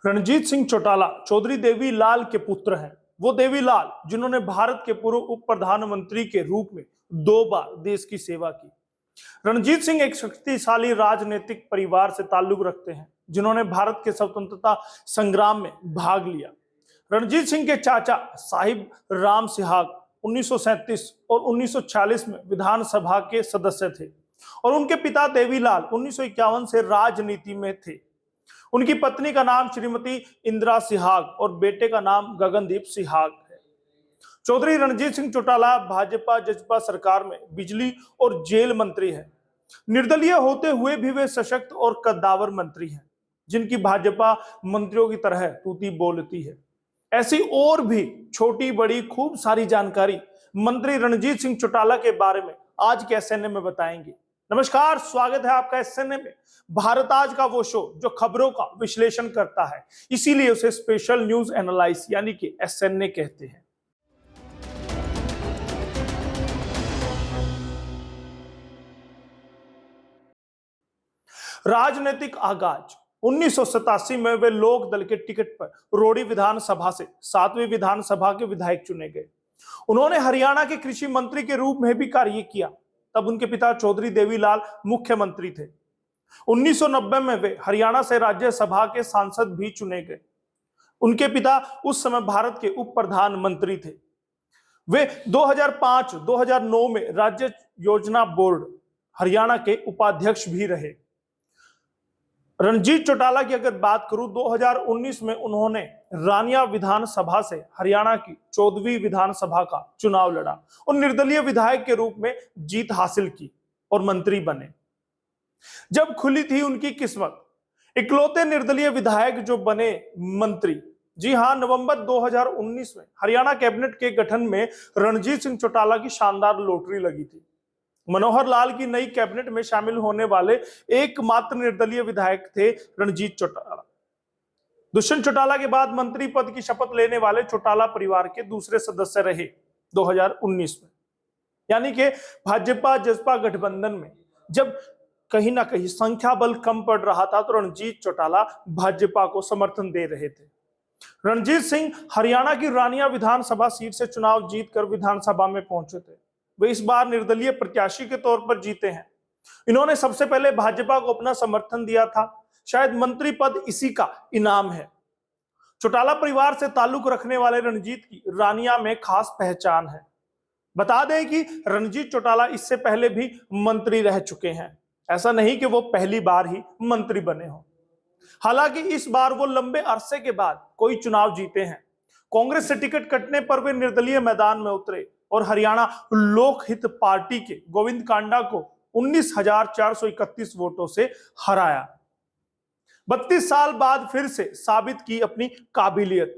रणजीत सिंह चौटाला चौधरी देवीलाल के पुत्र हैं। वो देवीलाल जिन्होंने भारत के पूर्व उप प्रधानमंत्री के रूप में 2 बार देश की सेवा की। रणजीत सिंह एक शक्तिशाली राजनीतिक परिवार से ताल्लुक रखते हैं जिन्होंने भारत के स्वतंत्रता संग्राम में भाग लिया। रणजीत सिंह के चाचा साहिब राम सिहाग 1937 और 1940 में विधानसभा के सदस्य थे और उनके पिता देवीलाल 1951 से राजनीति में थे। उनकी पत्नी का नाम श्रीमती इंदिरा सिहाग और बेटे का नाम गगनदीप सिहाग है। चौधरी रणजीत सिंह चौटाला भाजपा जजपा सरकार में बिजली और जेल मंत्री है। निर्दलीय होते हुए भी वे सशक्त और कद्दावर मंत्री हैं जिनकी भाजपा मंत्रियों की तरह तूती बोलती है। ऐसी और भी छोटी बड़ी खूब सारी जानकारी मंत्री रणजीत सिंह चौटाला के बारे में आज के एसएनए में बताएंगे। नमस्कार, स्वागत है आपका एसएनए में। भारत आज का वो शो जो खबरों का विश्लेषण करता है, इसीलिए उसे स्पेशल न्यूज एनालाइज यानी कि एसएनए कहते हैं। राजनीतिक आगाज 1987 में वे लोक दल के टिकट पर रोड़ी विधानसभा से 7वीं विधानसभा के विधायक चुने गए। उन्होंने हरियाणा के कृषि मंत्री के रूप में भी कार्य किया। तब उनके पिता चौधरी देवीलाल मुख्यमंत्री थे। 1990 में वे हरियाणा से राज्यसभा के सांसद भी चुने गए। उनके पिता उस समय भारत के उप प्रधानमंत्री थे। वे 2005-2009 में राज्य योजना बोर्ड हरियाणा के उपाध्यक्ष भी रहे। रणजीत चौटाला की अगर बात करूं, 2019 में उन्होंने रानिया विधानसभा से हरियाणा की 14वीं विधानसभा का चुनाव लड़ा और निर्दलीय विधायक के रूप में जीत हासिल की और मंत्री बने। जब खुली थी उनकी किस्मत, इकलौते निर्दलीय विधायक जो बने मंत्री। जी हां, नवंबर 2019 में हरियाणा कैबिनेट के गठन में रणजीत सिंह चौटाला की शानदार लॉटरी लगी थी। मनोहर लाल की नई कैबिनेट में शामिल होने वाले एकमात्र निर्दलीय विधायक थे रणजीत चौटाला। दुष्यंत चौटाला के बाद मंत्री पद की शपथ लेने वाले चौटाला परिवार के दूसरे सदस्य रहे 2019 में। यानी कि भाजपा जसपा गठबंधन में जब कहीं ना कहीं संख्या बल कम पड़ रहा था तो रणजीत चौटाला भाजपा को समर्थन दे रहे थे। रणजीत सिंह हरियाणा की रानिया विधानसभा सीट से चुनाव जीतकर विधानसभा में पहुंचे थे। वे इस बार निर्दलीय प्रत्याशी के तौर पर जीते हैं। इन्होंने सबसे पहले भाजपा को अपना समर्थन दिया था। शायद मंत्री पद इसी का इनाम है। चौटाला परिवार से ताल्लुक रखने वाले रणजीत की रानिया में खास पहचान है। बता दें कि रणजीत चौटाला इससे पहले भी मंत्री रह चुके हैं। ऐसा नहीं कि वो पहली बार ही मंत्री बने हो। हालांकि इस बार वो लंबे अरसे के बाद कोई चुनाव जीते हैं। कांग्रेस से टिकट कटने पर वे निर्दलीय मैदान में उतरे और हरियाणा लोकहित पार्टी के गोविंद कांडा को 19,431 वोटों से हराया। 32 साल बाद फिर से साबित की अपनी काबिलियत।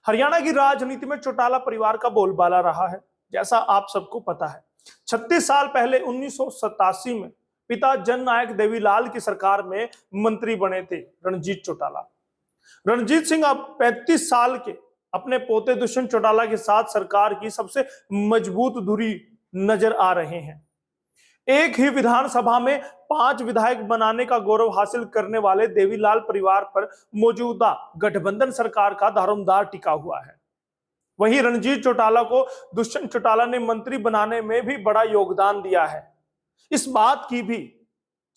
हरियाणा की राजनीति में चौटाला परिवार का बोलबाला रहा है, जैसा आप सबको पता है। 36 साल पहले 1987 में पिता जननायक देवीलाल की सरकार में मंत्री बने थे रणजीत चौटाला। रणजीत सिंह अब 35 साल के अपने पोते दुष्यंत चौटाला के साथ सरकार की सबसे मजबूत धुरी नजर आ रहे हैं। एक ही विधानसभा में 5 विधायक बनाने का गौरव हासिल करने वाले देवीलाल परिवार पर मौजूदा गठबंधन सरकार का दारोमदार टिका हुआ है। वहीं रणजीत चौटाला को दुष्यंत चौटाला ने मंत्री बनाने में भी बड़ा योगदान दिया है। इस बात की भी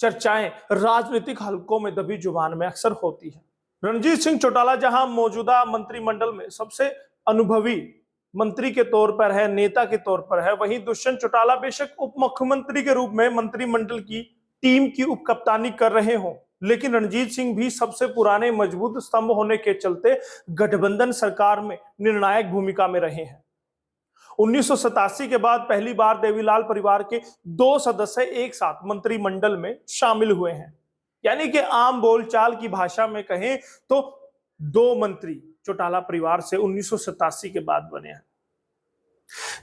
चर्चाएं राजनीतिक हलकों में दबी जुबान में अक्सर होती है। रणजीत सिंह चौटाला जहां मौजूदा मंत्रिमंडल में सबसे अनुभवी मंत्री के तौर पर है, नेता के तौर पर है, वहीं दुष्यंत चौटाला बेशक उप मुख्यमंत्री के रूप में मंत्रिमंडल की टीम की उपकप्तानी कर रहे हों, लेकिन रणजीत सिंह भी सबसे पुराने मजबूत स्तंभ होने के चलते गठबंधन सरकार में निर्णायक भूमिका में रहे हैं। 1987 के बाद पहली बार देवीलाल परिवार के 2 सदस्य एक साथ मंत्रिमंडल में शामिल हुए हैं। यानी कि आम बोलचाल की भाषा में कहें तो 2 मंत्री चौटाला परिवार से 1987 के बाद बने हैं।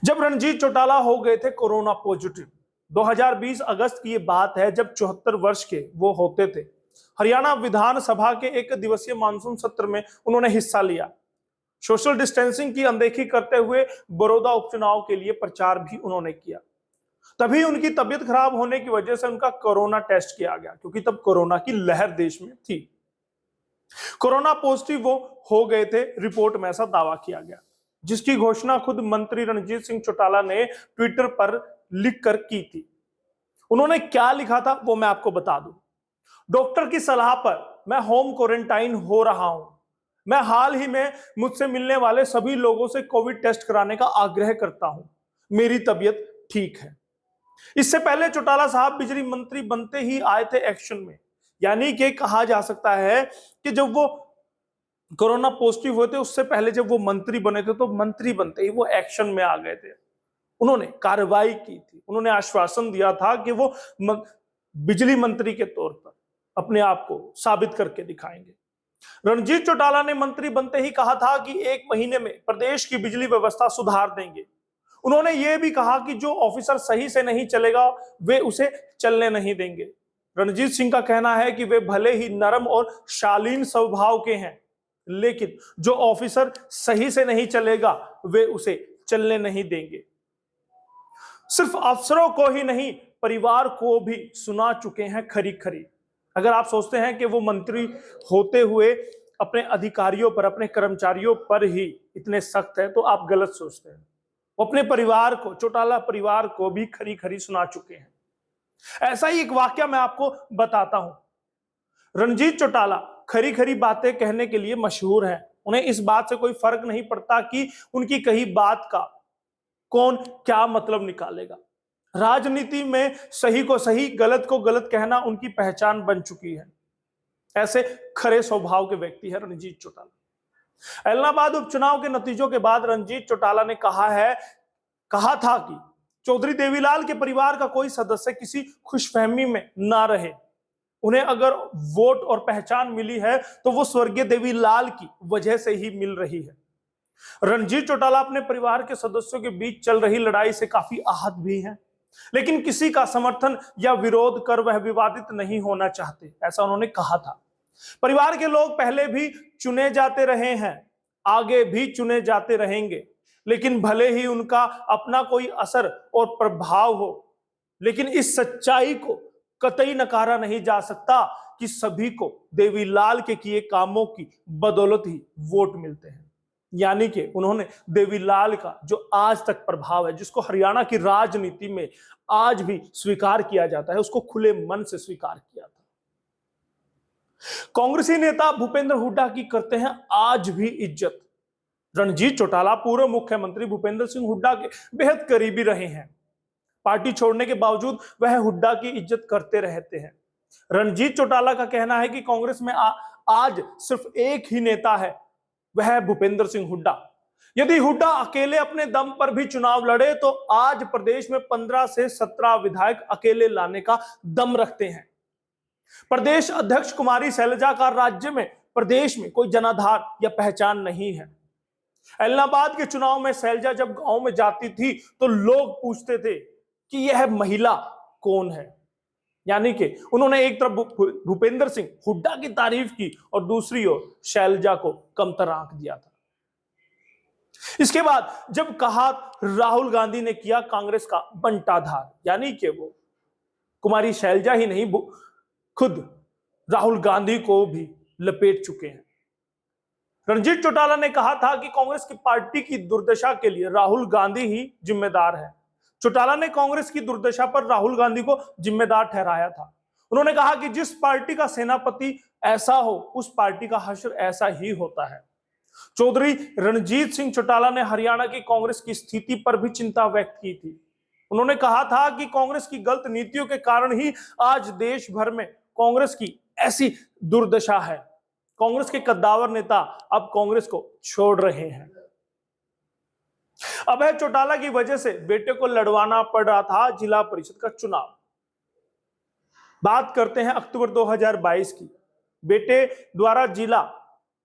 जब रणजीत चौटाला हो गए थे कोरोना पॉजिटिव, 2020 अगस्त की ये बात है, जब 74 वर्ष के वो होते थे। हरियाणा विधानसभा के 1 दिवसीय मानसून सत्र में उन्होंने हिस्सा लिया। सोशल डिस्टेंसिंग की अनदेखी करते हुए बड़ौदा उपचुनाव के लिए प्रचार भी उन्होंने किया। तभी उनकी तबीयत खराब होने की वजह से उनका कोरोना टेस्ट किया गया, क्योंकि तब कोरोना की लहर देश में थी। कोरोना पॉजिटिव वो हो गए थे, रिपोर्ट में ऐसा दावा किया गया, जिसकी घोषणा खुद मंत्री रणजीत सिंह चौटाला ने ट्विटर पर लिखकर की थी। उन्होंने क्या लिखा था वो मैं आपको बता दूं। डॉक्टर की सलाह पर मैं होम क्वारंटाइन हो रहा हूं। मैं हाल ही में मुझसे मिलने वाले सभी लोगों से कोविड टेस्ट कराने का आग्रह करता हूं। मेरी तबीयत ठीक है। इससे पहले चौटाला साहब बिजली मंत्री बनते ही आए थे एक्शन में। यानी कि कहा जा सकता है कि जब वो कोरोना पॉजिटिव हुए थे, उससे पहले जब वो मंत्री बने थे, तो मंत्री बनते ही वो एक्शन में आ गए थे। उन्होंने कार्रवाई की थी। उन्होंने आश्वासन दिया था कि वो बिजली मंत्री के तौर पर अपने आप को साबित करके दिखाएंगे। रणजीत चौटाला ने मंत्री बनते ही कहा था कि 1 महीने में प्रदेश की बिजली व्यवस्था सुधार देंगे। उन्होंने यह भी कहा कि जो ऑफिसर सही से नहीं चलेगा वे उसे चलने नहीं देंगे। रणजीत सिंह का कहना है कि वे भले ही नरम और शालीन स्वभाव के हैं, लेकिन जो ऑफिसर सही से नहीं चलेगा वे उसे चलने नहीं देंगे। सिर्फ अफसरों को ही नहीं, परिवार को भी सुना चुके हैं खरी खरी। अगर आप सोचते हैं कि वो मंत्री होते हुए अपने अधिकारियों पर, अपने कर्मचारियों पर ही इतने सख्त है, तो आप गलत सोचते हैं। वो अपने परिवार को, चौटाला परिवार को भी खरी खरी सुना चुके हैं। ऐसा ही एक वाकया मैं आपको बताता हूं। रणजीत चौटाला खरी खरी बातें कहने के लिए मशहूर हैं। उन्हें इस बात से कोई फर्क नहीं पड़ता कि उनकी कही बात का कौन क्या मतलब निकालेगा। राजनीति में सही को सही, गलत को गलत कहना उनकी पहचान बन चुकी है। ऐसे खरे स्वभाव के व्यक्ति है रणजीत चौटाला। इलाहाबाद उपचुनाव के नतीजों के बाद रणजीत चौटाला ने कहा था कि चौधरी देवीलाल के परिवार का कोई सदस्य किसी खुशफहमी में ना रहे। उन्हें अगर वोट और पहचान मिली है तो वो स्वर्गीय देवीलाल की वजह से ही मिल रही है। रणजीत चौटाला अपने परिवार के सदस्यों के बीच चल रही लड़ाई से काफी आहत भी हैं, लेकिन किसी का समर्थन या विरोध कर वह विवादित नहीं होना चाहते, ऐसा उन्होंने कहा था। परिवार के लोग पहले भी चुने जाते रहे हैं, आगे भी चुने जाते रहेंगे, लेकिन भले ही उनका अपना कोई असर और प्रभाव हो, लेकिन इस सच्चाई को कतई नकारा नहीं जा सकता कि सभी को देवीलाल के किए कामों की बदौलत ही वोट मिलते हैं। यानी कि उन्होंने देवीलाल का जो आज तक प्रभाव है, जिसको हरियाणा की राजनीति में आज भी स्वीकार किया जाता है, उसको खुले मन से स्वीकार किया था। कांग्रेसी नेता भूपेंद्र हुड्डा की करते हैं आज भी इज्जत। रणजीत चौटाला पूर्व मुख्यमंत्री भूपेंद्र सिंह हुड्डा के बेहद करीबी रहे हैं। पार्टी छोड़ने के बावजूद वह हुड्डा की इज्जत करते रहते हैं। रणजीत चौटाला का कहना है कि कांग्रेस में आज सिर्फ एक ही नेता है, वह है भूपेंद्र सिंह हुड्डा। यदि हुड्डा अकेले अपने दम पर भी चुनाव लड़े तो आज प्रदेश में 15 से 17 विधायक अकेले लाने का दम रखते हैं। प्रदेश अध्यक्ष कुमारी शैलजा का राज्य में, प्रदेश में कोई जनाधार या पहचान नहीं है। इलाहाबाद के चुनाव में शैलजा जब गांव में जाती थी तो लोग पूछते थे कि यह महिला कौन है। यानी कि उन्होंने एक तरफ भूपेंद्र सिंह हुड्डा की तारीफ की और दूसरी ओर शैलजा को कमतर आंक दिया था। इसके बाद जब कहा राहुल गांधी ने किया कांग्रेस का बंटाधार, यानी कि वो कुमारी शैलजा ही नहीं, खुद राहुल गांधी को भी लपेट चुके हैं। रणजीत चौटाला ने कहा था कि कांग्रेस की पार्टी की दुर्दशा के लिए राहुल गांधी ही जिम्मेदार है। चौटाला ने कांग्रेस की दुर्दशा पर राहुल गांधी को जिम्मेदार ठहराया था। उन्होंने कहा कि जिस पार्टी का सेनापति ऐसा हो, उस पार्टी का हश्र ऐसा ही होता है। चौधरी रणजीत सिंह चौटाला ने हरियाणा की कांग्रेस की स्थिति पर भी चिंता व्यक्त की थी। उन्होंने कहा था कि कांग्रेस की गलत नीतियों के कारण ही आज देश भर में कांग्रेस की ऐसी दुर्दशा है। कांग्रेस के कद्दावर नेता अब कांग्रेस को छोड़ रहे हैं। अभय चौटाला की वजह से बेटे को लड़वाना पड़ रहा था जिला परिषद का चुनाव। बात करते हैं अक्टूबर 2022 की। बेटे द्वारा जिला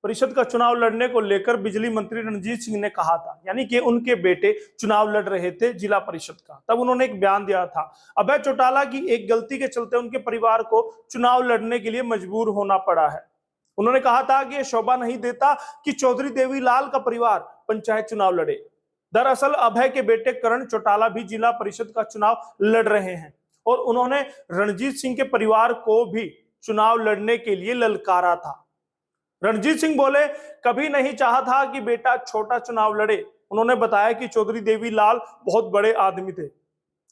परिषद का चुनाव लड़ने को लेकर बिजली मंत्री रणजीत सिंह ने कहा था, यानी कि उनके बेटे चुनाव लड़ रहे थे जिला परिषद का, तब उन्होंने एक बयान दिया था। अभय चौटाला की एक गलती के चलते उनके परिवार को चुनाव लड़ने के लिए मजबूर होना पड़ा है। उन्होंने कहा था कि यह शोभा नहीं देता कि चौधरी देवीलाल का परिवार पंचायत चुनाव लड़े। दरअसल अभय के बेटे करण चौटाला भी जिला परिषद का चुनाव लड़ रहे हैं और उन्होंने रणजीत सिंह के परिवार को भी चुनाव लड़ने के लिए ललकारा था। रणजीत सिंह बोले, कभी नहीं चाहा था कि बेटा छोटा चुनाव लड़े। उन्होंने बताया कि चौधरी देवीलाल बहुत बड़े आदमी थे,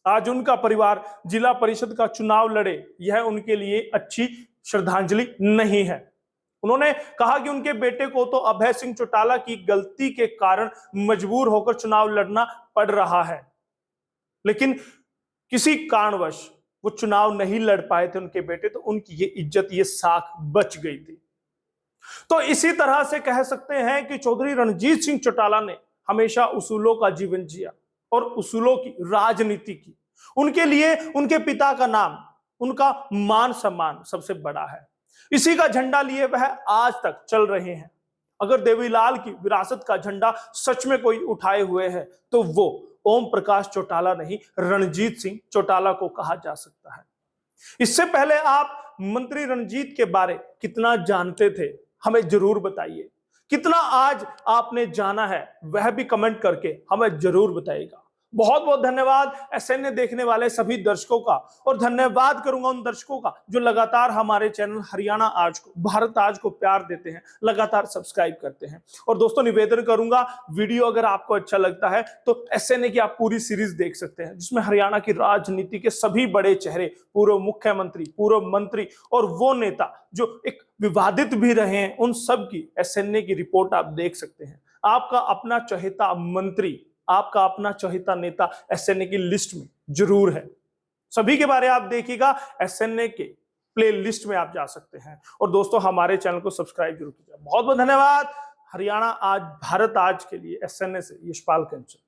आज उनका परिवार जिला परिषद का चुनाव लड़े, यह उनके लिए अच्छी श्रद्धांजलि नहीं है। उन्होंने कहा कि उनके बेटे को तो अभय सिंह चौटाला की गलती के कारण मजबूर होकर चुनाव लड़ना पड़ रहा है, लेकिन किसी कारणवश वो चुनाव नहीं लड़ पाए थे उनके बेटे, तो उनकी ये इज्जत, ये साख बच गई थी। तो इसी तरह से कह सकते हैं कि चौधरी रणजीत सिंह चौटाला ने हमेशा उसूलों का जीवन जिया और उसूलों की राजनीति की। उनके लिए उनके पिता का नाम, उनका मान सम्मान सबसे बड़ा है। इसी का झंडा लिए वह आज तक चल रहे हैं। अगर देवीलाल की विरासत का झंडा सच में कोई उठाए हुए है तो वो ओम प्रकाश चौटाला नहीं, रणजीत सिंह चौटाला को कहा जा सकता है। इससे पहले आप मंत्री रणजीत के बारे कितना जानते थे, हमें जरूर बताइए। कितना आज आपने जाना है वह भी कमेंट करके हमें जरूर बताइएगा। बहुत बहुत धन्यवाद एसएनए देखने वाले सभी दर्शकों का, और धन्यवाद करूंगा उन दर्शकों का जो लगातार हमारे चैनल हरियाणा आज को, भारत आज को प्यार देते हैं, लगातार सब्सक्राइब करते हैं। और दोस्तों निवेदन करूंगा, वीडियो अगर आपको अच्छा लगता है तो एसएनए की आप पूरी सीरीज देख सकते हैं, जिसमें हरियाणा की राजनीति के सभी बड़े चेहरे, पूर्व मुख्यमंत्री, पूर्व मंत्री और वो नेता जो एक विवादित भी रहे हैं, उन सब की एसएनए की रिपोर्ट आप देख सकते हैं। आपका अपना चहेता मंत्री, आपका अपना चहेता नेता एसएनए की लिस्ट में जरूर है। सभी के बारे आप देखिएगा, एसएनए के प्ले लिस्ट में आप जा सकते हैं। और दोस्तों हमारे चैनल को सब्सक्राइब जरूर कीजिए। बहुत बहुत धन्यवाद। हरियाणा आज, भारत आज के लिए एसएनए से यशपाल कंचन।